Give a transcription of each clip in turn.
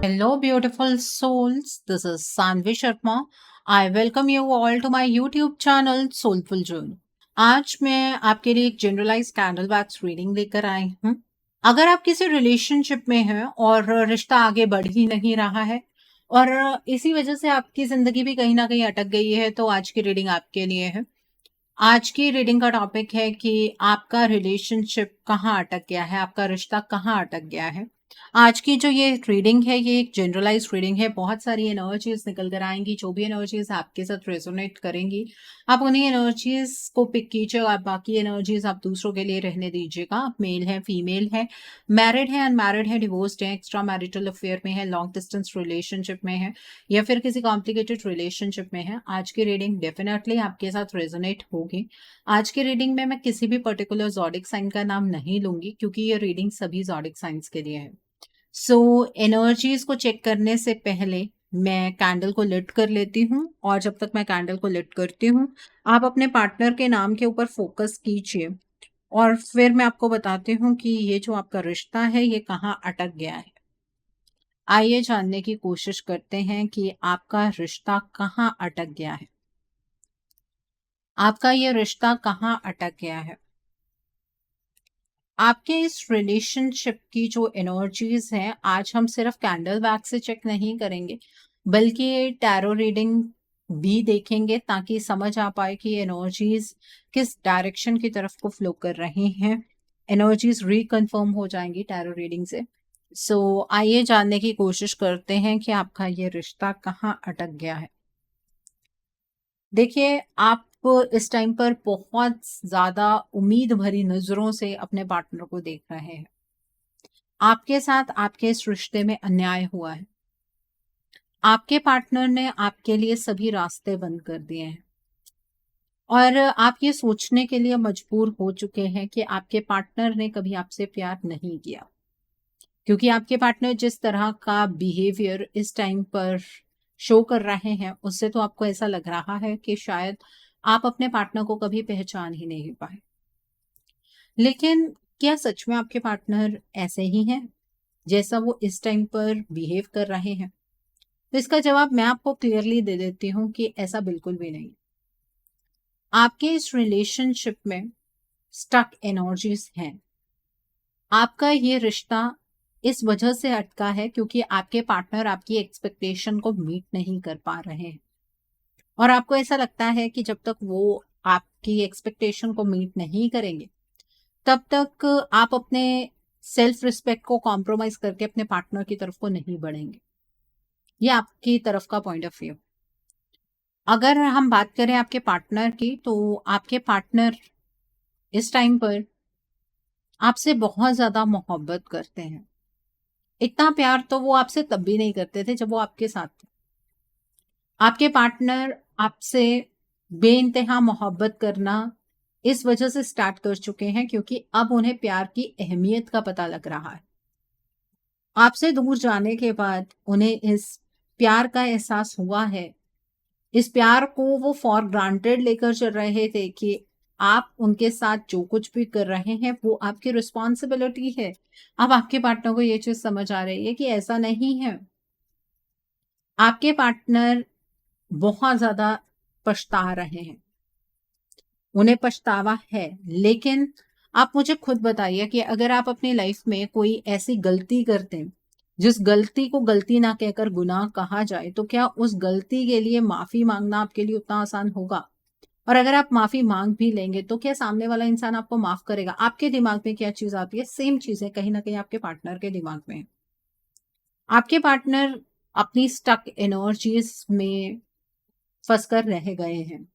Hello, beautiful souls. This is Sanvi Sharma. I welcome you all to my YouTube channel Soulful Journey. आज मैं आपके लिए एक generalise candle wax reading लेकर आई हूँ। अगर आप किसी रिलेशनशिप में हैं और रिश्ता आगे बढ़ ही नहीं रहा है और इसी वजह से आपकी जिंदगी भी कहीं ना कहीं अटक गई है, तो आज की रीडिंग आपके लिए है। आज की रीडिंग का टॉपिक है कि आपका रिलेशनशिप कहाँ अटक गया है, आपका रिश्ता कहाँ अटक गया है। आज की जो ये रीडिंग है, ये एक जनरलाइज रीडिंग है। बहुत सारी एनर्जीज निकल कर आएंगी। जो भी एनर्जीज आपके साथ रेजोनेट करेंगी, आप उन्हीं एनर्जीज को पिक कीजिए और बाकी एनर्जीज आप दूसरों के लिए रहने दीजिएगा। आप मेल है, फीमेल है, मैरिड है, अनमैरिड है, डिवोर्स्ड है, एक्स्ट्रा मैरिटल अफेयर में है, लॉन्ग डिस्टेंस रिलेशनशिप में है या फिर किसी कॉम्प्लिकेटेड रिलेशनशिप में है, आज की रीडिंग डेफिनेटली आपके साथ रेजोनेट होगी। आज की रीडिंग में मैं किसी भी पर्टिकुलर ज़ोडिक साइन का नाम नहीं लूंगी, क्योंकि ये रीडिंग सभी ज़ोडिक साइंस के लिए है। सो एनर्जीज को चेक करने से पहले मैं कैंडल को लिट कर लेती हूँ, और जब तक मैं कैंडल को लिट करती हूँ, आप अपने पार्टनर के नाम के ऊपर फोकस कीजिए और फिर मैं आपको बताती हूँ कि ये जो आपका रिश्ता है ये कहाँ अटक गया है। आइए जानने की कोशिश करते हैं कि आपका रिश्ता कहाँ अटक गया है। आपका ये रिश्ता कहाँ अटक गया है। आपके इस रिलेशनशिप की जो एनर्जीज हैं, आज हम सिर्फ कैंडल वैक्स से चेक नहीं करेंगे, बल्कि टैरो रीडिंग भी देखेंगे, ताकि समझ आ पाए कि एनर्जीज किस डायरेक्शन की तरफ को फ्लो कर रही हैं। एनर्जीज रिकन्फर्म हो जाएंगी टैरो रीडिंग से। सो आइए जानने की कोशिश करते हैं कि आपका ये रिश्ता कहाँ अटक गया है। देखिए, आप इस टाइम पर बहुत ज्यादा उम्मीद भरी नजरों से अपने पार्टनर को देख रहे हैं। आपके साथ आपके इस रिश्ते में अन्याय हुआ है। आपके पार्टनर ने आपके लिए सभी रास्ते बंद कर दिए हैं और आप ये सोचने के लिए मजबूर हो चुके हैं कि आपके पार्टनर ने कभी आपसे प्यार नहीं किया, क्योंकि आपके पार्टनर जिस तरह का बिहेवियर इस टाइम पर शो कर रहे हैं, उससे तो आपको ऐसा लग रहा है कि शायद आप अपने पार्टनर को कभी पहचान ही नहीं पाए। लेकिन क्या सच में आपके पार्टनर ऐसे ही हैं जैसा वो इस टाइम पर बिहेव कर रहे हैं? तो इसका जवाब मैं आपको क्लियरली दे देती हूँ कि ऐसा बिल्कुल भी नहीं। आपके इस रिलेशनशिप में स्टक एनर्जीज हैं। आपका ये रिश्ता इस वजह से अटका है क्योंकि आपके पार्टनर आपकी एक्सपेक्टेशन को मीट नहीं कर पा रहे हैं, और आपको ऐसा लगता है कि जब तक वो आपकी एक्सपेक्टेशन को मीट नहीं करेंगे, तब तक आप अपने सेल्फ रिस्पेक्ट को कॉम्प्रोमाइज करके अपने पार्टनर की तरफ को नहीं बढ़ेंगे। ये आपकी तरफ का पॉइंट ऑफ व्यू। अगर हम बात करें आपके पार्टनर की, तो आपके पार्टनर इस टाइम पर आपसे बहुत ज्यादा मोहब्बत करते हैं। इतना प्यार तो वो आपसे तब भी नहीं करते थे जब वो आपके साथ थे। आपके पार्टनर आपसे बेइंतहा मोहब्बत करना इस वजह से स्टार्ट कर चुके हैं क्योंकि अब उन्हें प्यार की अहमियत का पता लग रहा है। आपसे दूर जाने के बाद उन्हें इस प्यार का एहसास हुआ है। इस प्यार को वो फॉर ग्रांटेड लेकर चल रहे थे कि आप उनके साथ जो कुछ भी कर रहे हैं वो आपकी रिस्पॉन्सिबिलिटी है। अब आपके पार्टनर को ये चीज समझ आ रही है कि ऐसा नहीं है। आपके पार्टनर बहुत ज्यादा पछता रहे हैं, उन्हें पछतावा है। लेकिन आप मुझे खुद बताइए कि अगर आप अपनी लाइफ में कोई ऐसी गलती करते हैं जिस गलती को गलती ना कहकर गुनाह कहा जाए, तो क्या उस गलती के लिए माफी मांगना आपके लिए उतना आसान होगा? और अगर आप माफी मांग भी लेंगे तो क्या सामने वाला इंसान आपको माफ करेगा? आपके दिमाग में क्या चीज आती है? सेम चीज है कहीं ना कहीं आपके पार्टनर के दिमाग में है। आपके पार्टनर अपनी स्टक एनर्जीज में फंसकर रह गए हैं,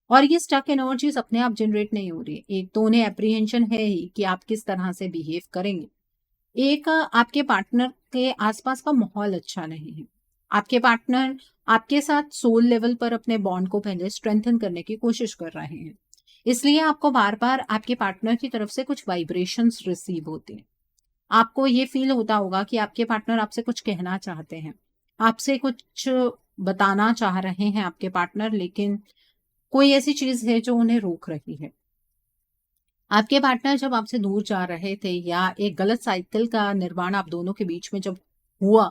और ये स्टक एनर्जीज अपने आप जनरेट नहीं हो रही। एक तो उन्हें एप्रीहेंशन है ही कि आप किस तरह से बिहेव करेंगे। एक आपके पार्टनर के आसपास का माहौल अच्छा नहीं है। आपके पार्टनर आपके साथ सोल लेवल पर अपने बॉन्ड को पहले स्ट्रेंथन करने की कोशिश कर रहे हैं, इसलिए आपको बार बार आपके पार्टनर की तरफ से कुछ वाइब्रेशंस रिसीव होते हैं। आपको ये फील होता होगा कि आपके पार्टनर आपसे कुछ कहना चाहते हैं, आपसे कुछ बताना चाह रहे हैं आपके पार्टनर, लेकिन कोई ऐसी चीज है जो उन्हें रोक रही है। आपके पार्टनर जब आपसे दूर जा रहे थे या एक गलत साइकिल का निर्माण आप दोनों के बीच में जब हुआ,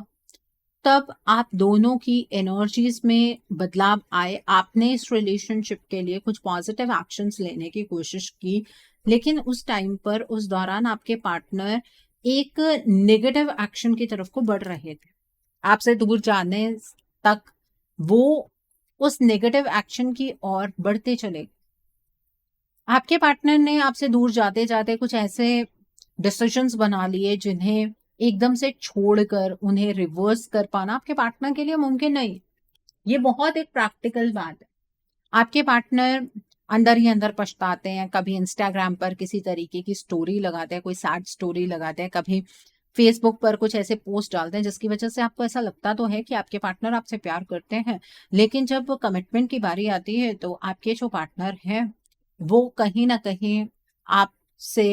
तब आप दोनों की एनर्जीज में बदलाव आए, आपने इस रिलेशनशिप के लिए कुछ पॉजिटिव एक्शंस लेने की कोशिश की, लेकिन उस टाइम पर उस दौरान आपके पार्टनर एक नेगेटिव एक्शन की तरफ को बढ़ रहे थे, आपसे दूर जाने तक वो उस नेगेटिव एक्शन की ओर बढ़ते चले गए। आपके पार्टनर ने आपसे दूर जाते जाते कुछ ऐसे डिसीजंस बना लिए जिन्हें एकदम से छोड़कर उन्हें रिवर्स कर पाना आपके पार्टनर के लिए मुमकिन नहीं। ये बहुत एक प्रैक्टिकल बात है। आपके पार्टनर अंदर ही अंदर पछताते हैं, कभी इंस्टाग्राम पर किसी तरीके की स्टोरी लगाते हैं, कोई सैड स्टोरी लगाते हैं, कभी फेसबुक पर कुछ ऐसे पोस्ट डालते हैं जिसकी वजह से आपको ऐसा लगता तो है कि आपके पार्टनर आपसे प्यार करते हैं, लेकिन जब कमिटमेंट की बारी आती है तो आपके जो पार्टनर हैं वो कहीं ना कहीं आपसे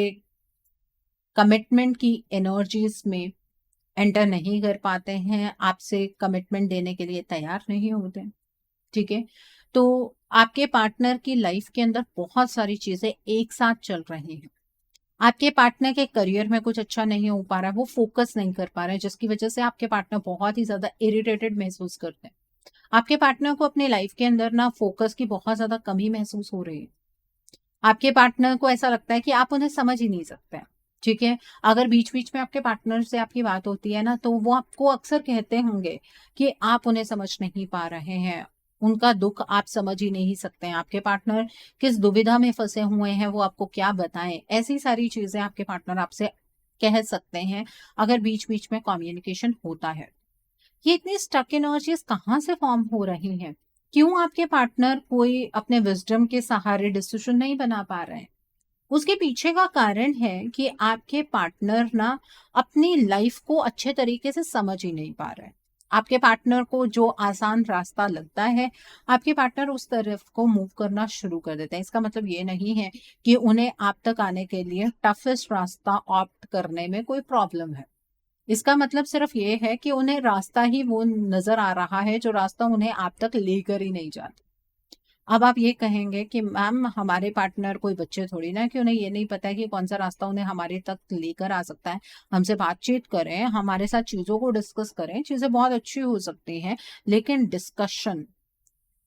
कमिटमेंट की एनर्जीज में एंटर नहीं कर पाते हैं, आपसे कमिटमेंट देने के लिए तैयार नहीं होते हैं। ठीक है, तो आपके पार्टनर की लाइफ के अंदर बहुत सारी चीजें एक साथ चल रही हैं। आपके पार्टनर के करियर में कुछ अच्छा नहीं हो पा रहा है, वो फोकस नहीं कर पा रहे हैं, जिसकी वजह से आपके पार्टनर बहुत ही ज्यादा इरिटेटेड महसूस करते हैं। आपके पार्टनर को अपने लाइफ के अंदर ना फोकस की बहुत ज्यादा कमी महसूस हो रही है। आपके पार्टनर को ऐसा लगता है कि आप उन्हें समझ ही नहीं सकते हैं। ठीक है, अगर बीच बीच में आपके पार्टनर से आपकी बात होती है ना, तो वो आपको अक्सर कहते होंगे कि आप उन्हें समझ नहीं पा रहे हैं, उनका दुख आप समझ ही नहीं सकते हैं, आपके पार्टनर किस दुविधा में फंसे हुए हैं वो आपको क्या बताएं। ऐसी सारी चीजें आपके पार्टनर आपसे कह सकते हैं अगर बीच बीच में कम्युनिकेशन होता है। ये इतनी स्टक एनर्जीज कहाँ से फॉर्म हो रही हैं? क्यों आपके पार्टनर कोई अपने विजडम के सहारे डिसीजन नहीं बना पा रहे हैं? उसके पीछे का कारण है कि आपके पार्टनर ना अपनी लाइफ को अच्छे तरीके से समझ ही नहीं पा रहे हैं। आपके पार्टनर को जो आसान रास्ता लगता है, आपके पार्टनर उस तरफ को मूव करना शुरू कर देते हैं। इसका मतलब ये नहीं है कि उन्हें आप तक आने के लिए टफेस्ट रास्ता ऑप्ट करने में कोई प्रॉब्लम है। इसका मतलब सिर्फ ये है कि उन्हें रास्ता ही वो नजर आ रहा है जो रास्ता उन्हें आप तक लेकर ही नहीं जाता। अब आप ये कहेंगे कि मैम हमारे पार्टनर कोई बच्चे थोड़ी ना है कि उन्हें ये नहीं पता है कि कौन सा रास्ता उन्हें हमारे तक लेकर आ सकता है। हमसे बातचीत करें, हमारे साथ चीजों को डिस्कस करें, चीजें बहुत अच्छी हो सकती हैं, लेकिन डिस्कशन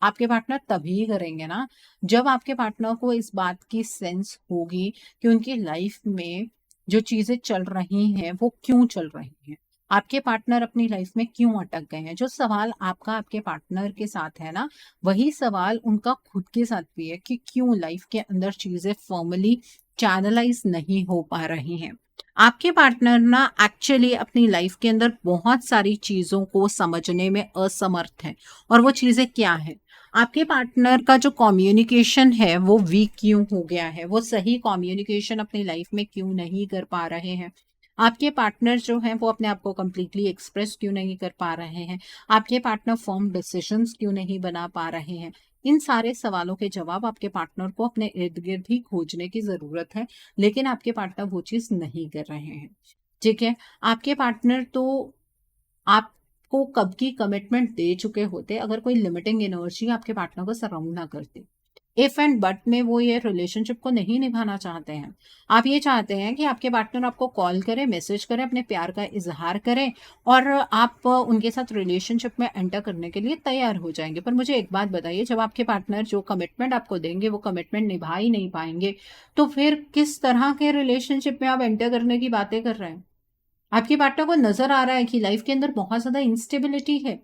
आपके पार्टनर तभी करेंगे ना जब आपके पार्टनर को इस बात की सेंस होगी कि उनकी लाइफ में जो चीजें चल रही हैं वो क्यों चल रही हैं, आपके पार्टनर अपनी लाइफ में क्यों अटक गए हैं। जो सवाल आपका आपके पार्टनर के साथ है ना, वही सवाल उनका खुद के साथ भी है कि क्यों लाइफ के अंदर चीजें फॉर्मली चैनलाइज नहीं हो पा रही हैं। आपके पार्टनर ना एक्चुअली अपनी लाइफ के अंदर बहुत सारी चीजों को समझने में असमर्थ है। और वो चीजें क्या है? आपके पार्टनर का जो कम्युनिकेशन है वो वीक क्यों हो गया है, वो सही कम्युनिकेशन अपनी लाइफ में क्यों नहीं कर पा रहे हैं, आपके पार्टनर जो हैं वो अपने आप को कम्प्लीटली एक्सप्रेस क्यों नहीं कर पा रहे हैं, आपके पार्टनर फर्म डिसीजंस क्यों नहीं बना पा रहे हैं। इन सारे सवालों के जवाब आपके पार्टनर को अपने इर्द गिर्द ही खोजने की जरूरत है, लेकिन आपके पार्टनर वो चीज नहीं कर रहे हैं। ठीक है, आपके पार्टनर तो आपको कब की कमिटमेंट दे चुके होते अगर कोई लिमिटिंग एनर्जी आपके पार्टनर को सराउंड ना करते। इफ एंड बट में वो ये रिलेशनशिप को नहीं निभाना चाहते हैं। आप ये चाहते हैं कि आपके पार्टनर आपको कॉल करे, मैसेज करे, अपने प्यार का इजहार करें और आप उनके साथ रिलेशनशिप में एंटर करने के लिए तैयार हो जाएंगे। पर मुझे एक बात बताइए, जब आपके पार्टनर जो कमिटमेंट आपको देंगे वो कमिटमेंट निभा ही नहीं पाएंगे, तो फिर किस तरह के रिलेशनशिप में आप एंटर करने की बातें कर रहे हैं? आपके पार्टनर को नजर आ रहा है कि लाइफ के अंदर बहुत ज्यादा इंस्टेबिलिटी है,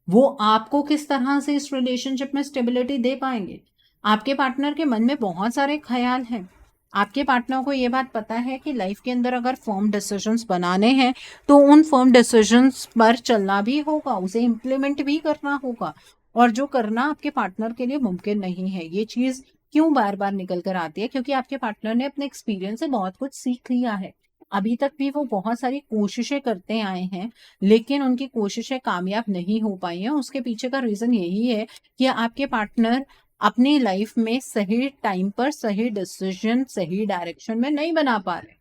वो आपको किस तरह से इस रिलेशनशिप में स्टेबिलिटी दे पाएंगे? आपके पार्टनर के मन में बहुत सारे ख्याल हैं। आपके पार्टनर को ये बात पता है कि लाइफ के अंदर अगर फर्म डिसीजंस बनाने हैं तो उन फर्म डिसीजंस पर चलना भी होगा, उसे इम्प्लीमेंट भी करना होगा, और जो करना आपके पार्टनर के लिए मुमकिन नहीं है। ये चीज क्यों बार बार निकल कर आती है? क्योंकि आपके पार्टनर ने अपने एक्सपीरियंस से बहुत कुछ सीख लिया है। अभी तक भी वो बहुत सारी कोशिशें करते आए हैं, लेकिन उनकी कोशिशें कामयाब नहीं हो पाई हैं। उसके पीछे का रीजन यही है कि आपके पार्टनर अपनी लाइफ में सही टाइम पर सही डिसीजन सही डायरेक्शन में नहीं बना पा रहे।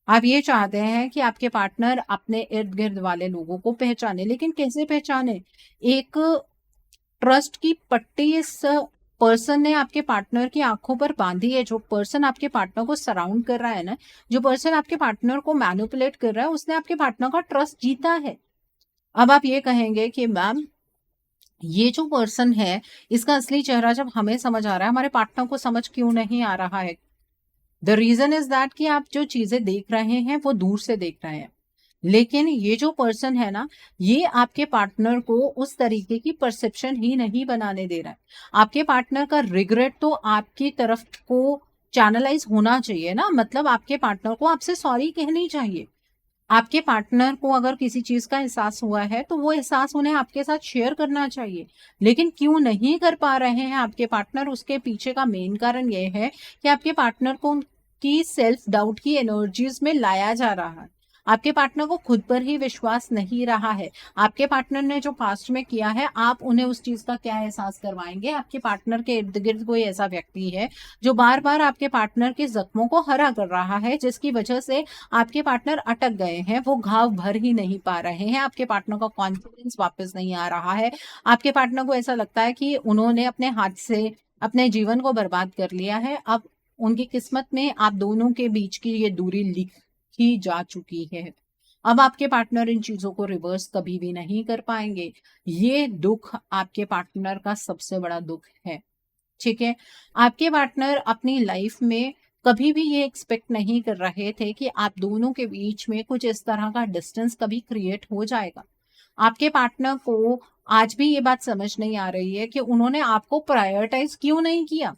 आप ये चाहते हैं कि आपके पार्टनर अपने इर्द गिर्द वाले लोगों को पहचाने, लेकिन कैसे पहचाने? एक ट्रस्ट की पट्टी इस पर्सन ने आपके पार्टनर की आंखों पर बांधी है। जो पर्सन आपके पार्टनर को सराउंड कर रहा है ना, जो पर्सन आपके पार्टनर को मैनिपुलेट कर रहा है, उसने आपके पार्टनर का ट्रस्ट जीता है। अब आप ये कहेंगे कि मैम ये जो पर्सन है इसका असली चेहरा जब हमें समझ आ रहा है, हमारे पार्टनर को समझ क्यों नहीं आ रहा है? द रीजन इज दैट कि आप जो चीजें देख रहे हैं वो दूर से देख रहे हैं, लेकिन ये जो पर्सन है ना, ये आपके पार्टनर को उस तरीके की परसेप्शन ही नहीं बनाने दे रहा है। आपके पार्टनर का रिग्रेट तो आपकी तरफ को चैनलाइज होना चाहिए ना, मतलब आपके पार्टनर को आपसे सॉरी कहनी चाहिए। आपके पार्टनर को अगर किसी चीज का एहसास हुआ है तो वो एहसास उन्हें आपके साथ शेयर करना चाहिए, लेकिन क्यों नहीं कर पा रहे हैं आपके पार्टनर, उसके पीछे का मेन कारण ये है कि आपके पार्टनर को की सेल्फ डाउट की एनर्जीज में लाया जा रहा है। आपके पार्टनर को खुद पर ही विश्वास नहीं रहा है। आपके पार्टनर ने जो पास्ट में किया है, आप उन्हें उस चीज का क्या एहसास करवाएंगे? आपके पार्टनर के इर्द गिर्द कोई ऐसा व्यक्ति है जो बार बार आपके पार्टनर के जख्मों को हरा कर रहा है, जिसकी वजह से आपके पार्टनर अटक गए हैं, वो घाव भर ही नहीं पा रहे हैं, आपके पार्टनर का कॉन्फिडेंस वापस नहीं आ रहा है। आपके पार्टनर को ऐसा लगता है कि उन्होंने अपने हाथ से अपने जीवन को बर्बाद कर लिया है। अब उनकी किस्मत में आप दोनों के बीच की ये दूरी लिखी जा चुकी है। अब आपके पार्टनर इन चीजों को रिवर्स कभी भी नहीं कर पाएंगे। ये दुख आपके पार्टनर का सबसे बड़ा दुख है। ठीक है, आपके पार्टनर अपनी लाइफ में कभी भी ये एक्सपेक्ट नहीं कर रहे थे कि आप दोनों के बीच में कुछ इस तरह का डिस्टेंस कभी क्रिएट हो जाएगा। आपके पार्टनर को आज भी ये बात समझ नहीं आ रही है कि उन्होंने आपको प्रायोरिटाइज क्यों नहीं किया।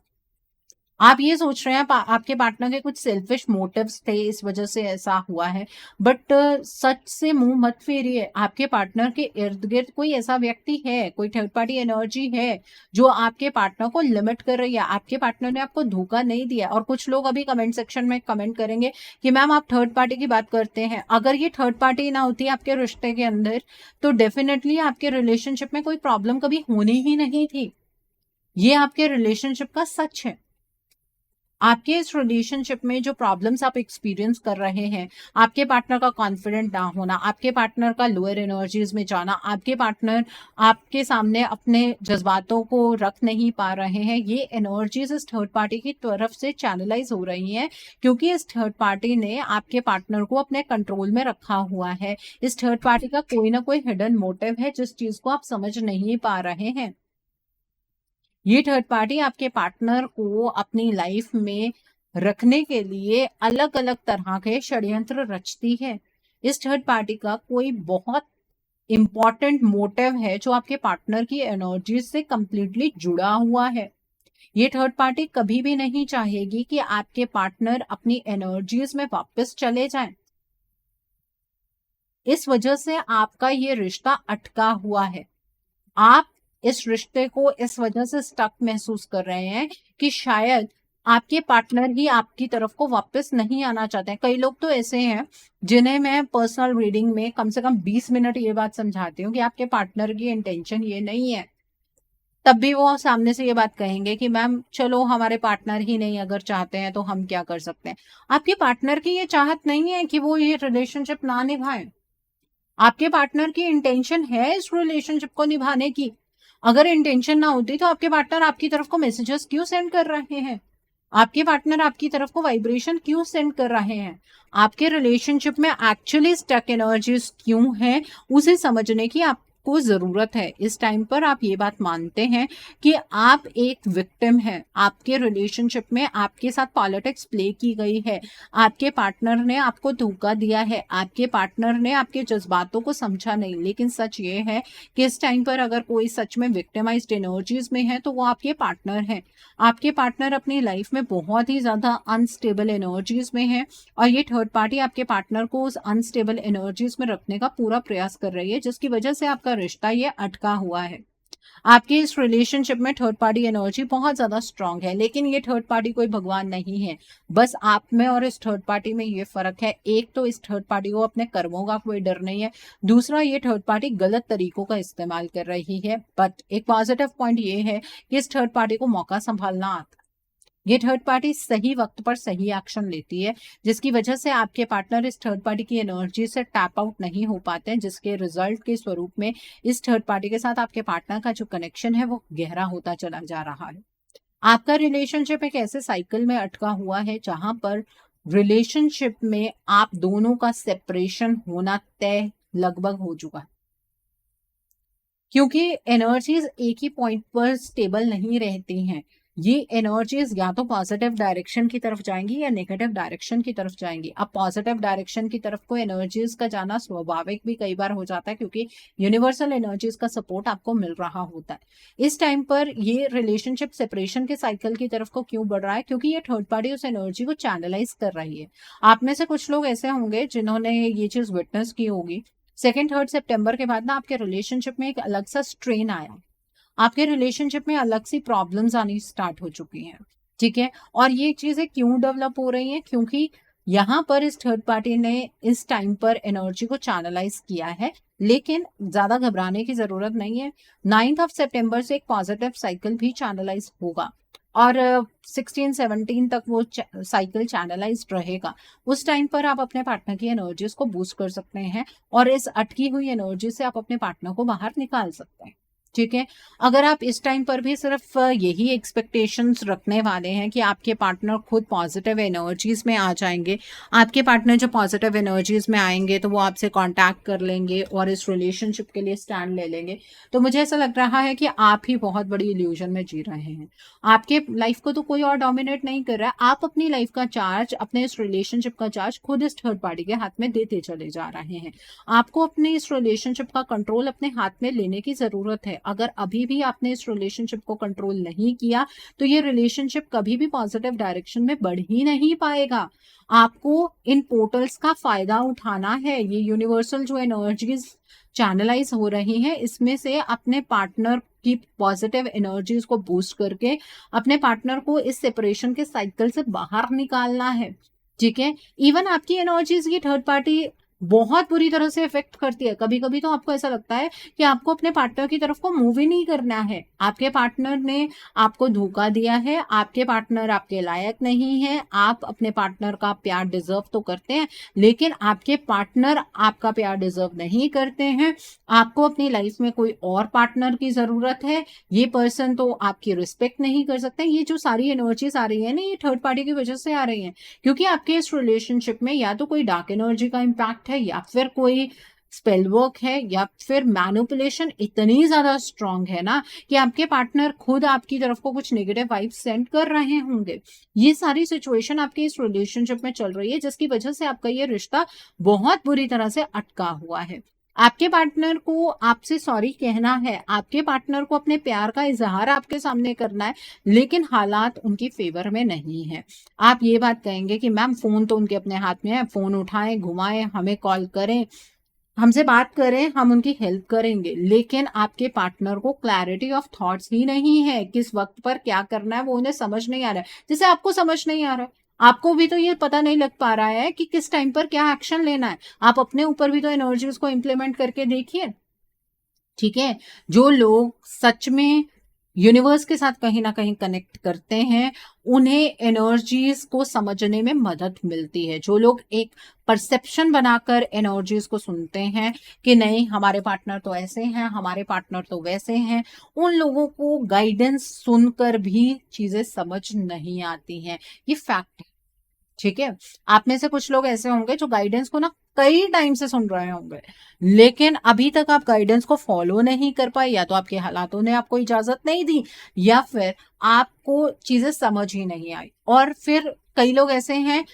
आप ये सोच रहे हैं आपके पार्टनर के कुछ सेल्फिश मोटिव्स थे, इस वजह से ऐसा हुआ है, बट सच से मुंह मत फेरिए। आपके पार्टनर के इर्द गिर्द कोई ऐसा व्यक्ति है, कोई थर्ड पार्टी एनर्जी है जो आपके पार्टनर को लिमिट कर रही है। आपके पार्टनर ने आपको धोखा नहीं दिया। और कुछ लोग अभी कमेंट सेक्शन में कमेंट करेंगे कि मैम आप थर्ड पार्टी की बात करते हैं, अगर ये थर्ड पार्टी ना होती आपके रिश्ते के अंदर तो डेफिनेटली आपके रिलेशनशिप में कोई प्रॉब्लम कभी होनी ही नहीं थी। ये आपके रिलेशनशिप का सच है। आपके इस रिलेशनशिप में जो प्रॉब्लम्स आप एक्सपीरियंस कर रहे हैं, आपके पार्टनर का कॉन्फिडेंट ना होना, आपके पार्टनर का लोअर एनर्जीज में जाना, आपके पार्टनर आपके सामने अपने जज्बातों को रख नहीं पा रहे हैं, ये एनर्जीज इस थर्ड पार्टी की तरफ से चैनलाइज हो रही हैं, क्योंकि इस थर्ड पार्टी ने आपके पार्टनर को अपने कंट्रोल में रखा हुआ है। इस थर्ड पार्टी का कोई ना कोई हिडन मोटिव है जिस चीज को आप समझ नहीं पा रहे हैं। ये थर्ड पार्टी आपके पार्टनर को अपनी लाइफ में रखने के लिए अलग अलग तरह के षड्यंत्र रचती है। इस थर्ड पार्टी का कोई बहुत इंपॉर्टेंट मोटिव है जो आपके पार्टनर की एनर्जी से कंप्लीटली जुड़ा हुआ है। ये थर्ड पार्टी कभी भी नहीं चाहेगी कि आपके पार्टनर अपनी एनर्जीज में वापस चले जाएं। इस वजह से आपका ये रिश्ता अटका हुआ है। आप इस रिश्ते को इस वजह से स्टक महसूस कर रहे हैं कि शायद आपके पार्टनर ही आपकी तरफ को वापस नहीं आना चाहते हैं। कई लोग तो ऐसे हैं जिन्हें मैं पर्सनल रीडिंग में कम से कम 20 मिनट ये बात समझाती हूँ कि आपके पार्टनर की इंटेंशन ये नहीं है, तब भी वो सामने से ये बात कहेंगे कि मैम चलो हमारे पार्टनर ही नहीं अगर चाहते हैं तो हम क्या कर सकते हैं। आपके पार्टनर की ये चाहत नहीं है कि वो ये रिलेशनशिप ना निभाए। आपके पार्टनर की इंटेंशन है इस रिलेशनशिप को निभाने की। अगर इंटेंशन ना होती तो आपके पार्टनर आपकी तरफ को मैसेजेस क्यों सेंड कर रहे हैं? आपके पार्टनर आपकी तरफ को वाइब्रेशन क्यों सेंड कर रहे हैं? आपके रिलेशनशिप में एक्चुअली स्टक एनर्जीज क्यों है, उसे समझने की आपको जरूरत है। इस टाइम पर आप ये बात मानते हैं कि आप एक विक्टिम हैं। आपके रिलेशनशिप में आपके साथ पॉलिटिक्स प्ले की गई है। आपके पार्टनर ने आपको धोखा दिया है। आपके पार्टनर ने आपके जज्बातों को समझा नहीं। लेकिन सच ये है कि इस टाइम पर अगर कोई सच में विक्टिमाइज्ड एनर्जीज में है तो वो आपके पार्टनर है। आपके पार्टनर अपनी लाइफ में बहुत ही ज्यादा अनस्टेबल एनर्जीज में है और ये थर्ड पार्टी आपके पार्टनर को उस अनस्टेबल एनर्जीज में रखने का पूरा प्रयास कर रही है, जिसकी वजह से आपका रिश्ता ये अटका हुआ है। आपके इस रिलेशनशिप में थर्ड पार्टी एनर्जी बहुत ज्यादा स्ट्रांग है, लेकिन ये थर्ड पार्टी कोई भगवान नहीं है। बस आप में और इस थर्ड पार्टी में ये फर्क है, एक तो इस थर्ड पार्टी को अपने कर्मों का कोई डर नहीं है, दूसरा ये थर्ड पार्टी गलत तरीकों का इस्तेमाल कर रही है। बट एक पॉजिटिव पॉइंट ये है कि इस थर्ड पार्टी को मौका संभालना आता है। ये थर्ड पार्टी सही वक्त पर सही एक्शन लेती है, जिसकी वजह से आपके पार्टनर इस थर्ड पार्टी की एनर्जी से टैप आउट नहीं हो पाते हैं, जिसके रिजल्ट के स्वरूप में इस थर्ड पार्टी के साथ आपके पार्टनर का जो कनेक्शन है वो गहरा होता चला जा रहा है। आपका रिलेशनशिप एक ऐसे साइकिल में अटका हुआ है जहां पर रिलेशनशिप में आप दोनों का सेपरेशन होना तय लगभग हो चुका है। क्योंकि एनर्जीज एक ही पॉइंट पर स्टेबल नहीं रहती हैं। ये एनर्जीज या तो पॉजिटिव डायरेक्शन की तरफ जाएंगी या नेगेटिव डायरेक्शन की तरफ जाएंगी। अब पॉजिटिव डायरेक्शन की तरफ को एनर्जीज का जाना स्वाभाविक भी कई बार हो जाता है, क्योंकि यूनिवर्सल एनर्जीज का सपोर्ट आपको मिल रहा होता है। इस टाइम पर ये रिलेशनशिप सेपरेशन के साइकिल की तरफ को क्यों बढ़ रहा है? क्योंकि ये थर्ड पार्टी उस एनर्जी को चैनलाइज कर रही है। आप में से कुछ लोग ऐसे होंगे जिन्होंने ये चीज विटनेस की होगी। 2-3 सितंबर के बाद ना आपके रिलेशनशिप में एक अलग सा स्ट्रेन आया, आपके रिलेशनशिप में अलग सी प्रॉब्लम्स आनी स्टार्ट हो चुकी हैं। ठीक है, और ये चीजें क्यों डेवलप हो रही हैं? क्योंकि यहाँ पर इस थर्ड पार्टी ने इस टाइम पर एनर्जी को चैनलाइज किया है। लेकिन ज्यादा घबराने की जरूरत नहीं है। 9 सितंबर से एक पॉजिटिव साइकिल भी चैनलाइज होगा और 16-17 तक वो साइकिल चैनलाइज रहेगा। उस टाइम पर आप अपने पार्टनर की एनर्जीज को बूस्ट कर सकते हैं और इस अटकी हुई एनर्जी से आप अपने पार्टनर को बाहर निकाल सकते हैं। ठीक है, अगर आप इस टाइम पर भी सिर्फ यही एक्सपेक्टेशंस रखने वाले हैं कि आपके पार्टनर खुद पॉजिटिव एनर्जीज में आ जाएंगे, आपके पार्टनर जो पॉजिटिव एनर्जीज में आएंगे तो वो आपसे कांटेक्ट कर लेंगे और इस रिलेशनशिप के लिए स्टैंड ले लेंगे, तो मुझे ऐसा लग रहा है कि आप ही बहुत बड़ी इल्यूजन में जी रहे हैं। आपके लाइफ को तो कोई और डोमिनेट नहीं कर रहा है। आप अपनी लाइफ का चार्ज, अपने इस रिलेशनशिप का चार्ज खुद इस थर्ड पार्टी के हाथ में देते चले जा रहे हैं। आपको अपने इस रिलेशनशिप का कंट्रोल अपने हाथ में लेने की जरूरत है। अगर अभी भी आपने इस रिलेशनशिप को कंट्रोल नहीं किया तो ये रिलेशनशिप कभी भी पॉजिटिव डायरेक्शन में बढ़ ही नहीं पाएगा। आपको इन पोर्टल्स का फायदा उठाना है। ये यूनिवर्सल जो एनर्जीज चैनलाइज हो रही हैं, इसमें से अपने पार्टनर की पॉजिटिव एनर्जीज को बूस्ट करके अपने पार्टनर को इस सेपरेशन के साइकिल से बाहर निकालना है। ठीक है, इवन आपकी एनर्जीज ये थर्ड पार्टी बहुत बुरी तरह से इफेक्ट करती है। कभी कभी तो आपको ऐसा लगता है कि आपको अपने पार्टनर की तरफ को मूव ही नहीं करना है। आपके पार्टनर ने आपको धोखा दिया है, आपके पार्टनर आपके लायक नहीं है। आप अपने पार्टनर का प्यार डिजर्व तो करते हैं, लेकिन आपके पार्टनर आपका प्यार डिजर्व नहीं करते हैं। आपको अपनी लाइफ में कोई और पार्टनर की जरूरत है। ये पर्सन तो आपकी रिस्पेक्ट नहीं कर सकते। ये जो सारी एनर्जीज आ रही है ना, ये थर्ड पार्टी की वजह से आ रही है, क्योंकि आपके इस रिलेशनशिप में या तो कोई डार्क एनर्जी का इम्पैक्ट है, या फिर कोई स्पेल वर्क है, या फिर मैनिपुलेशन इतनी ज्यादा स्ट्रांग है ना कि आपके पार्टनर खुद आपकी तरफ को कुछ नेगेटिव वाइब्स सेंड कर रहे होंगे। ये सारी सिचुएशन आपके इस रिलेशनशिप में चल रही है, जिसकी वजह से आपका ये रिश्ता बहुत बुरी तरह से अटका हुआ है। आपके पार्टनर को आपसे सॉरी कहना है, आपके पार्टनर को अपने प्यार का इजहार आपके सामने करना है, लेकिन हालात उनकी फेवर में नहीं है। आप ये बात कहेंगे कि मैम फोन तो उनके अपने हाथ में है, फोन उठाएं, घुमाएं, हमें कॉल करें, हमसे बात करें, हम उनकी हेल्प करेंगे, लेकिन आपके पार्टनर को क्लैरिटी ऑफ थॉट्स ही नहीं है। किस वक्त पर क्या करना है वो उन्हें समझ नहीं आ रहा है, जैसे आपको समझ नहीं आ रहा है। आपको भी तो ये पता नहीं लग पा रहा है कि किस टाइम पर क्या एक्शन लेना है। आप अपने ऊपर भी तो एनर्जीज को इम्प्लीमेंट करके देखिए। ठीक है, जो लोग सच में यूनिवर्स के साथ कहीं ना कहीं कनेक्ट करते हैं, उन्हें एनर्जीज को समझने में मदद मिलती है। जो लोग एक परसेप्शन बनाकर एनर्जीज को सुनते हैं कि नहीं हमारे पार्टनर तो ऐसे हैं, हमारे पार्टनर तो वैसे हैं, उन लोगों को गाइडेंस सुनकर भी चीजें समझ नहीं आती हैं। ये फैक्ट है। ठीक है, आप में से कुछ लोग ऐसे होंगे जो गाइडेंस को ना कई टाइम से सुन रहे होंगे, लेकिन अभी तक आप गाइडेंस को फॉलो नहीं कर पाए। या तो आपके हालातों ने आपको इजाजत नहीं दी, या फिर आपको चीजें समझ ही नहीं आई। और फिर कई लोग ऐसे हैं,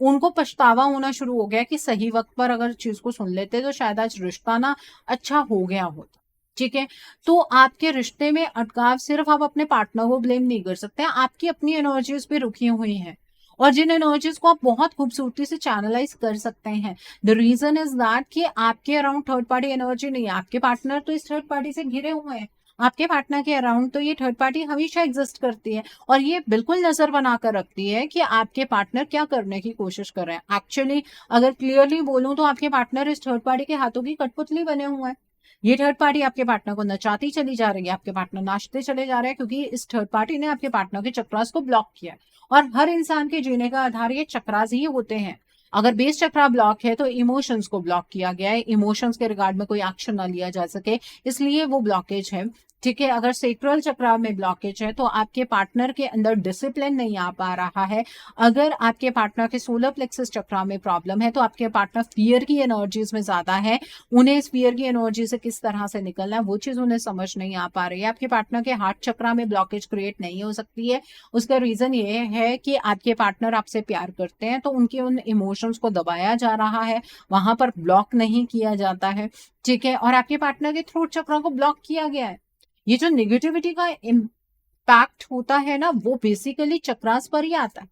उनको पछतावा होना शुरू हो गया कि सही वक्त पर अगर चीज को सुन लेते तो शायद आज रिश्ता ना अच्छा हो गया होता। ठीक है, तो आपके रिश्ते में अटकाव सिर्फ आप अपने पार्टनर को ब्लेम नहीं कर सकते, आपकी अपनी एनर्जीज भी रुकी हुई हैं, और जिन एनर्जीज को आप बहुत खूबसूरती से चैनलाइज कर सकते हैं। द रीजन इज दैट कि आपके अराउंड थर्ड पार्टी एनर्जी नहीं है। आपके पार्टनर तो इस थर्ड पार्टी से घिरे हुए हैं, आपके पार्टनर के अराउंड तो ये थर्ड पार्टी हमेशा एग्जिस्ट करती है, और ये बिल्कुल नजर बनाकर रखती है कि आपके पार्टनर क्या करने की कोशिश कर रहे हैं। एक्चुअली अगर क्लियरली बोलूं तो आपके पार्टनर इस थर्ड पार्टी के हाथों की कठपुतली बने हुए हैं। ये थर्ड पार्टी आपके पार्टनर को नचाती चली जा रही है, आपके पार्टनर नाचते चले जा रहे हैं, क्योंकि इस थर्ड पार्टी ने आपके पार्टनर के चक्रास को ब्लॉक किया है। और हर इंसान के जीने का आधार ये चक्रास ही होते हैं। अगर बेस चक्रा ब्लॉक है तो इमोशंस को ब्लॉक किया गया है, इमोशंस के रिगार्ड में कोई एक्शन ना लिया जा सके, इसलिए वो ब्लॉकेज है। ठीक है, अगर सेक्रल चक्र में ब्लॉकेज है तो आपके पार्टनर के अंदर डिसिप्लिन नहीं आ पा रहा है। अगर आपके पार्टनर के सोलर प्लेक्सस चक्र में प्रॉब्लम है तो आपके पार्टनर फियर की एनर्जीज में ज्यादा है, उन्हें इस फियर की एनर्जी से किस तरह से निकलना है वो चीज उन्हें समझ नहीं आ पा रही है। आपके पार्टनर के हार्ट चक्र में ब्लॉकेज क्रिएट नहीं हो सकती है। उसका रीजन ये है कि आपके पार्टनर आपसे प्यार करते हैं तो उनके उन इमोशंस को दबाया जा रहा है, वहां पर ब्लॉक नहीं किया जाता है। ठीक है, और आपके पार्टनर के थ्रोट चक्र को ब्लॉक किया गया है। ये जो निगेटिविटी का इम्पैक्ट होता है ना, वो बेसिकली चक्रास पर ही आता है।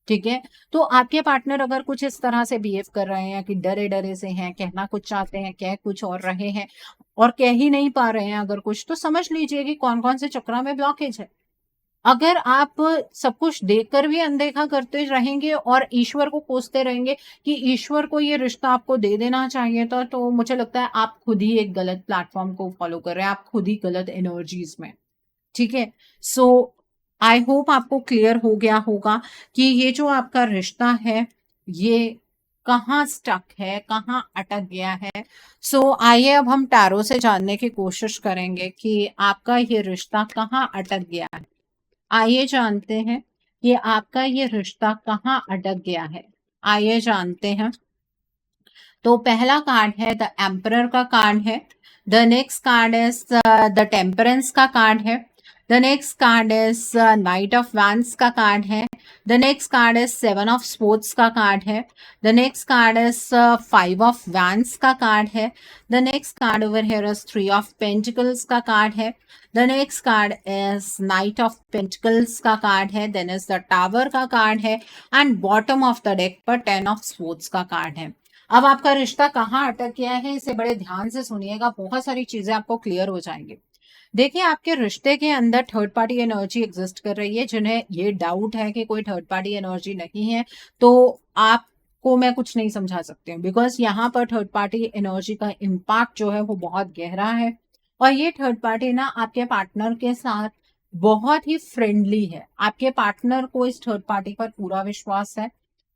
ठीक है, तो आपके पार्टनर अगर कुछ इस तरह से बिहेव कर रहे हैं कि डरे डरे से हैं, कहना कुछ चाहते हैं, कह कुछ और रहे हैं और कह ही नहीं पा रहे हैं अगर कुछ, तो समझ लीजिए कि कौन कौन से चक्रा में ब्लॉकेज है। अगर आप सब कुछ देखकर भी अनदेखा करते रहेंगे और ईश्वर को कोसते रहेंगे कि ईश्वर को ये रिश्ता आपको दे देना चाहिए था, तो मुझे लगता है आप खुद ही एक गलत प्लेटफॉर्म को फॉलो कर रहे हैं, आप खुद ही गलत एनर्जीज में। ठीक है, सो आई होप आपको क्लियर हो गया होगा कि ये जो आपका रिश्ता है ये कहाँ स्टक है, कहाँ अटक गया है। सो आइए अब हम टैरो से जानने की कोशिश करेंगे कि आपका ये रिश्ता कहाँ अटक गया है। आइए जानते हैं कि आपका ये रिश्ता कहाँ अटक गया है। आइए जानते हैं। तो पहला कार्ड है द एम्परर का कार्ड है। The next card is the temperance का कार्ड है। The next card is night of vents का कार्ड है। The next card is seven of sports का कार्ड है। The next card is five of vents का card है। The next card over here is three of pentacles का card है। The next card is night of pentacles का card है। Then is the tower का card है and bottom of the deck पर ten of sports का card है। अब आपका रिश्ता कहाँ अटक गया है इसे बड़े ध्यान से सुनिएगा, बहुत सारी चीजें आपको क्लियर हो जाएंगी। देखिए, आपके रिश्ते के अंदर थर्ड पार्टी एनर्जी एग्जिस्ट कर रही है। जिन्हें ये डाउट है कि कोई थर्ड पार्टी एनर्जी नहीं है, तो आपको मैं कुछ नहीं समझा सकती हूँ, बिकॉज यहाँ पर थर्ड पार्टी एनर्जी का इम्पैक्ट जो है वो बहुत गहरा है। और ये थर्ड पार्टी ना आपके पार्टनर के साथ बहुत ही फ्रेंडली है। आपके पार्टनर को इस थर्ड पार्टी पर पूरा विश्वास है।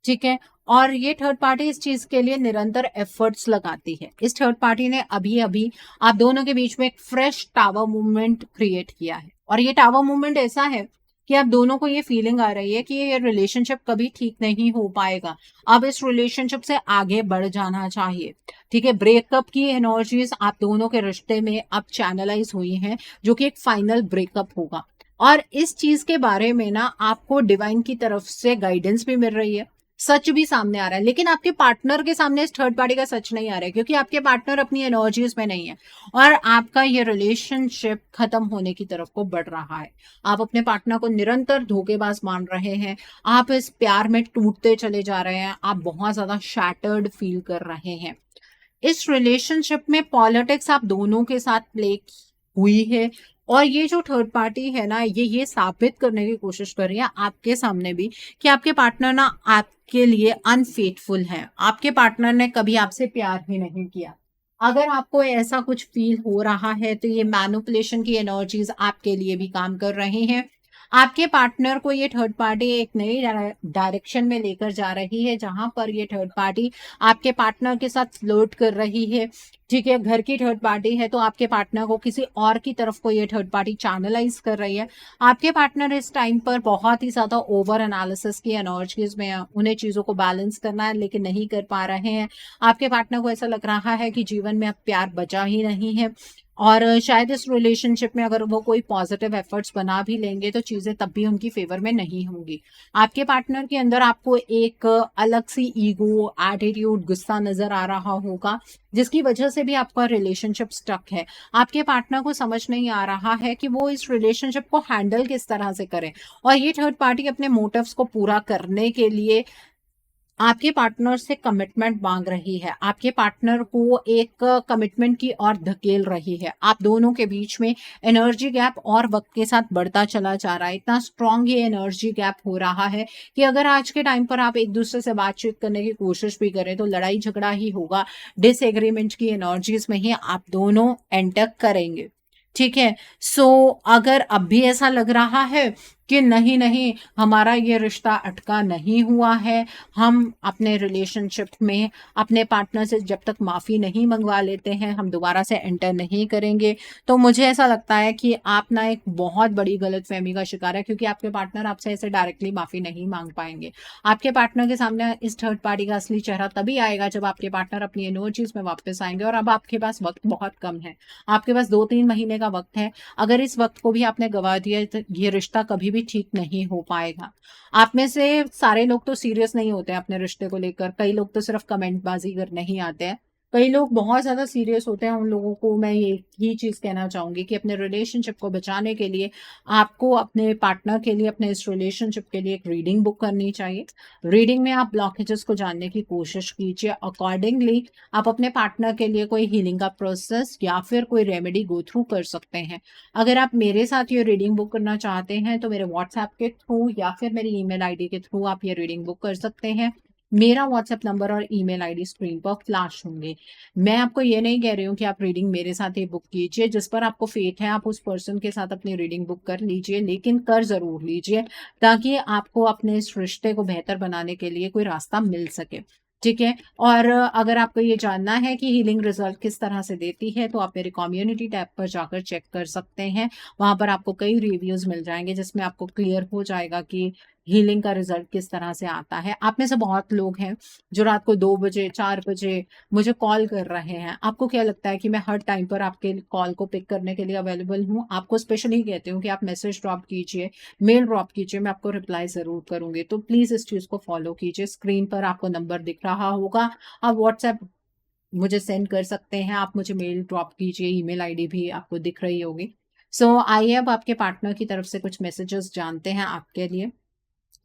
ठीक है, और ये थर्ड पार्टी इस चीज के लिए निरंतर एफर्ट्स लगाती है। इस थर्ड पार्टी ने अभी अभी आप दोनों के बीच में एक फ्रेश टावर मूवमेंट क्रिएट किया है, और ये टावर मूवमेंट ऐसा है कि आप दोनों को ये फीलिंग आ रही है कि ये रिलेशनशिप कभी ठीक नहीं हो पाएगा, अब इस रिलेशनशिप से आगे बढ़ जाना चाहिए। ठीक है, ब्रेकअप की एनर्जीज आप दोनों के रिश्ते में अब चैनलाइज हुई हैं, जो कि एक फाइनल ब्रेकअप होगा। और इस चीज के बारे में ना आपको डिवाइन की तरफ से गाइडेंस भी मिल रही है, सच भी सामने आ रहा है, लेकिन आपके पार्टनर के सामने इस थर्ड पार्टी का सच नहीं आ रहा है, क्योंकि आपके पार्टनर अपनी एनर्जीज में नहीं है और आपका ये रिलेशनशिप खत्म होने की तरफ को बढ़ रहा है। आप अपने पार्टनर को निरंतर धोखेबाज मान रहे हैं, आप इस प्यार में टूटते चले जा रहे हैं, आप बहुत ज्यादा शैटर्ड फील कर रहे हैं। इस रिलेशनशिप में पॉलिटिक्स आप दोनों के साथ प्ले हुई है, और ये जो थर्ड पार्टी है ना, ये साबित करने की कोशिश कर रही है आपके सामने भी कि आपके पार्टनर ना आपके लिए अनफेथफुल है। आपके पार्टनर ने कभी आपसे प्यार ही नहीं किया। अगर आपको ऐसा कुछ फील हो रहा है तो ये मैनिपुलेशन की एनर्जीज आपके लिए भी काम कर रही हैं। आपके पार्टनर को ये थर्ड पार्टी एक नई डायरेक्शन में लेकर जा रही है, जहां पर ये थर्ड पार्टी आपके पार्टनर के साथ फ्लर्ट कर रही है। ठीक है, घर की थर्ड पार्टी है तो आपके पार्टनर को किसी और की तरफ को ये थर्ड पार्टी चैनलाइज कर रही है। आपके पार्टनर इस टाइम पर बहुत ही ज्यादा ओवर एनालिसिस की एनर्जीज में है, उन्हें चीजों को बैलेंस करना है लेकिन नहीं कर पा रहे हैं। आपके पार्टनर को ऐसा लग रहा है कि जीवन में अब प्यार बचा ही नहीं है, और शायद इस रिलेशनशिप में अगर वो कोई पॉजिटिव एफर्ट्स बना भी लेंगे तो चीजें तब भी उनकी फेवर में नहीं होंगी। आपके पार्टनर के अंदर आपको एक अलग सी ईगो, एटीट्यूड, गुस्सा नजर आ रहा होगा, जिसकी वजह से भी आपका रिलेशनशिप स्टक है। आपके पार्टनर को समझ नहीं आ रहा है कि वो इस रिलेशनशिप को हैंडल किस तरह से करें, और ये थर्ड पार्टी अपने मोटिव्स को पूरा करने के लिए आपके पार्टनर से कमिटमेंट मांग रही है, आपके पार्टनर को एक कमिटमेंट की ओर धकेल रही है। आप दोनों के बीच में एनर्जी गैप और वक्त के साथ बढ़ता चला जा रहा है। इतना स्ट्रांग ये एनर्जी गैप हो रहा है कि अगर आज के टाइम पर आप एक दूसरे से बातचीत करने की कोशिश भी करें तो लड़ाई झगड़ा ही होगा। डिसएग्रीमेंट की एनर्जीज में ही आप दोनों एंटर करेंगे। ठीक है, सो अगर अब भी ऐसा लग रहा है कि नहीं नहीं, हमारा ये रिश्ता अटका नहीं हुआ है, हम अपने रिलेशनशिप में अपने पार्टनर से जब तक माफ़ी नहीं मंगवा लेते हैं हम दोबारा से एंटर नहीं करेंगे। तो मुझे ऐसा लगता है कि आप ना एक बहुत बड़ी गलतफहमी का शिकार है, क्योंकि आपके पार्टनर आपसे ऐसे डायरेक्टली माफ़ी नहीं मांग पाएंगे। आपके पार्टनर के सामने इस थर्ड पार्टी का असली चेहरा तभी आएगा जब आपके पार्टनर अपनी एनर्जीज में वापस आएंगे। और अब आपके पास वक्त बहुत कम है, आपके पास 2-3 महीने का वक्त है। अगर इस वक्त को भी आपने गवा दिया तो ये रिश्ता कभी भी ठीक नहीं हो पाएगा। आप में से सारे लोग तो सीरियस नहीं होते हैं अपने रिश्ते को लेकर, कई लोग तो सिर्फ कमेंटबाजी करने ही आते हैं, कई लोग बहुत ज़्यादा सीरियस होते हैं। उन लोगों को मैं ये चीज़ कहना चाहूँगी कि अपने रिलेशनशिप को बचाने के लिए आपको अपने पार्टनर के लिए, अपने इस रिलेशनशिप के लिए एक रीडिंग बुक करनी चाहिए। रीडिंग में आप ब्लॉकेजेस को जानने की कोशिश कीजिए, अकॉर्डिंगली आप अपने पार्टनर के लिए कोई हीलिंग का प्रोसेस या फिर कोई रेमेडी गो थ्रू कर सकते हैं। अगर आप मेरे साथ ये रीडिंग बुक करना चाहते हैं तो मेरे व्हाट्सएप के थ्रू या फिर मेरी ईमेल आईडी के थ्रू आप ये रीडिंग बुक कर सकते हैं। मेरा व्हाट्सएप नंबर और ईमेल आईडी स्क्रीन पर फ्लैश होंगे। मैं आपको ये नहीं कह रही हूँ कि आप रीडिंग मेरे साथ ही बुक कीजिए, जिस पर आपको फेथ है आप उस पर्सन के साथ अपनी रीडिंग बुक कर लीजिए, लेकिन कर जरूर लीजिए ताकि आपको अपने इस रिश्ते को बेहतर बनाने के लिए कोई रास्ता मिल सके। ठीक है। और अगर आपको ये जानना है कि हीलिंग रिजल्ट किस तरह से देती है तो आप मेरे कम्युनिटी टैब पर जाकर चेक कर सकते हैं। वहां पर आपको कई रिव्यूज मिल जाएंगे जिसमें आपको क्लियर हो जाएगा कि हीलिंग का रिजल्ट किस तरह से आता है। आप में से बहुत लोग हैं जो रात को 2 बजे 4 बजे मुझे कॉल कर रहे हैं। आपको क्या लगता है कि मैं हर टाइम पर आपके कॉल को पिक करने के लिए अवेलेबल हूँ? आपको स्पेशली कहती हूँ कि आप मैसेज ड्रॉप कीजिए, मेल ड्रॉप कीजिए, मैं आपको रिप्लाई जरूर करूंगी। तो प्लीज इस चीज को फॉलो कीजिए। स्क्रीन पर आपको नंबर दिख रहा होगा, आप व्हाट्सएप मुझे सेंड कर सकते हैं, आप मुझे मेल ड्रॉप कीजिए, ईमेल आईडी भी आपको दिख रही होगी। सो आइए अब आपके पार्टनर की तरफ से कुछ मैसेजेस जानते हैं आपके लिए।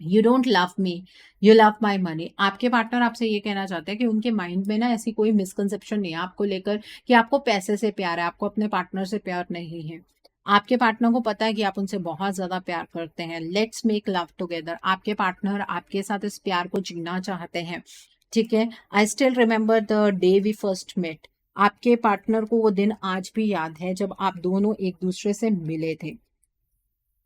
You don't love me, you love my money. आपके पार्टनर आपसे ये कहना चाहते हैं कि उनके माइंड में ना ऐसी कोई मिसकंसेप्शन नहीं है आपको लेकर कि आपको पैसे से प्यार है, आपको अपने पार्टनर से प्यार नहीं है। आपके पार्टनर को पता है कि आप उनसे बहुत ज्यादा प्यार करते हैं। Let's make love together. आपके पार्टनर आपके साथ इस प्यार को जीना चाहते हैं। ठीक है। I still remember the day we first met. आपके पार्टनर को वो दिन आज भी याद है जब आप दोनों एक दूसरे से मिले थे।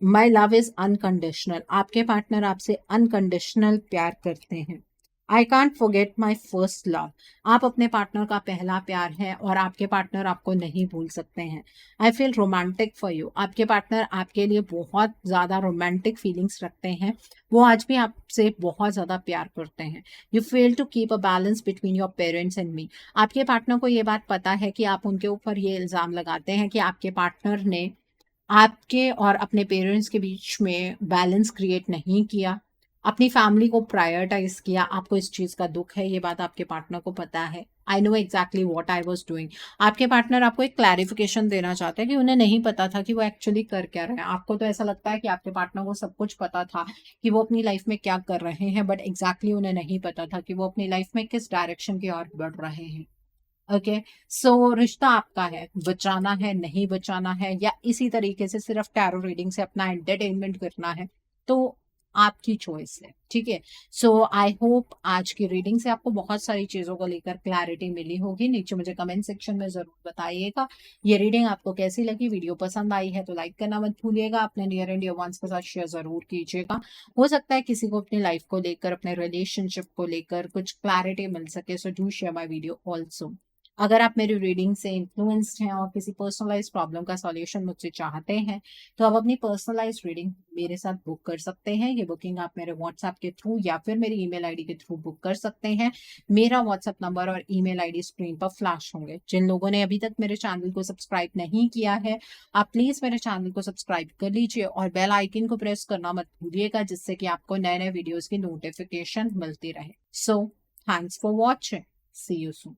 My love is unconditional. आपके पार्टनर आपसे अनकंडीशनल प्यार करते हैं। I can't forget my first love. आप अपने पार्टनर का पहला प्यार है और आपके पार्टनर आपको नहीं भूल सकते हैं। I feel romantic for you. आपके पार्टनर आपके लिए बहुत ज्यादा रोमांटिक फीलिंग्स रखते हैं, वो आज भी आपसे बहुत ज्यादा प्यार करते हैं। You fail to keep a balance between your parents and me. आपके पार्टनर को ये बात पता है कि आप उनके ऊपर ये इल्जाम लगाते हैं कि आपके पार्टनर ने आपके और अपने पेरेंट्स के बीच में बैलेंस क्रिएट नहीं किया, अपनी फैमिली को प्रायोरिटाइज किया। आपको इस चीज का दुख है, ये बात आपके पार्टनर को पता है। I know exactly what I was doing. आपके पार्टनर आपको एक क्लैरिफिकेशन देना चाहते हैं कि उन्हें नहीं पता था कि वो एक्चुअली कर क्या रहे हैं। आपको तो ऐसा लगता है कि आपके पार्टनर को सब कुछ पता था कि वो अपनी लाइफ में क्या कर रहे हैं, बट एग्जैक्टली उन्हें नहीं पता था कि वो अपनी लाइफ में किस डायरेक्शन की ओर बढ़ रहे हैं। ओके। सो रिश्ता आपका है, बचाना है नहीं बचाना है, या इसी तरीके से सिर्फ टैरो रीडिंग से अपना एंटरटेनमेंट करना है, तो आपकी चॉइस है। ठीक है। सो आई होप आज की रीडिंग से आपको बहुत सारी चीजों को लेकर क्लैरिटी मिली होगी। नीचे मुझे कमेंट सेक्शन में जरूर बताइएगा ये रीडिंग आपको कैसी लगी। वीडियो पसंद आई है तो लाइक करना मत भूलिएगा, अपने नियर एंड डियर वंस के साथ शेयर जरूर कीजिएगा। हो सकता है किसी को अपनी लाइफ को लेकर, अपने रिलेशनशिप को लेकर कुछ क्लैरिटी मिल सके। So do share my video also. अगर आप मेरी रीडिंग से इन्फ्लुएंस्ड हैं और किसी पर्सनलाइज प्रॉब्लम का सॉल्यूशन मुझसे चाहते हैं तो आप अपनी पर्सनलाइज रीडिंग मेरे साथ बुक कर सकते हैं। ये बुकिंग आप मेरे व्हाट्सएप के थ्रू या फिर मेरी ईमेल आईडी के थ्रू बुक कर सकते हैं। मेरा व्हाट्सएप नंबर और ईमेल आईडी स्क्रीन पर फ्लैश होंगे। जिन लोगों ने अभी तक मेरे चैनल को सब्सक्राइब नहीं किया है, आप प्लीज मेरे चैनल को सब्सक्राइब कर लीजिए और बेल आइकन को प्रेस करना मत भूलिएगा, जिससे कि आपको नए नए वीडियोज की नोटिफिकेशन मिलती रहे। So thanks for watching. See you soon.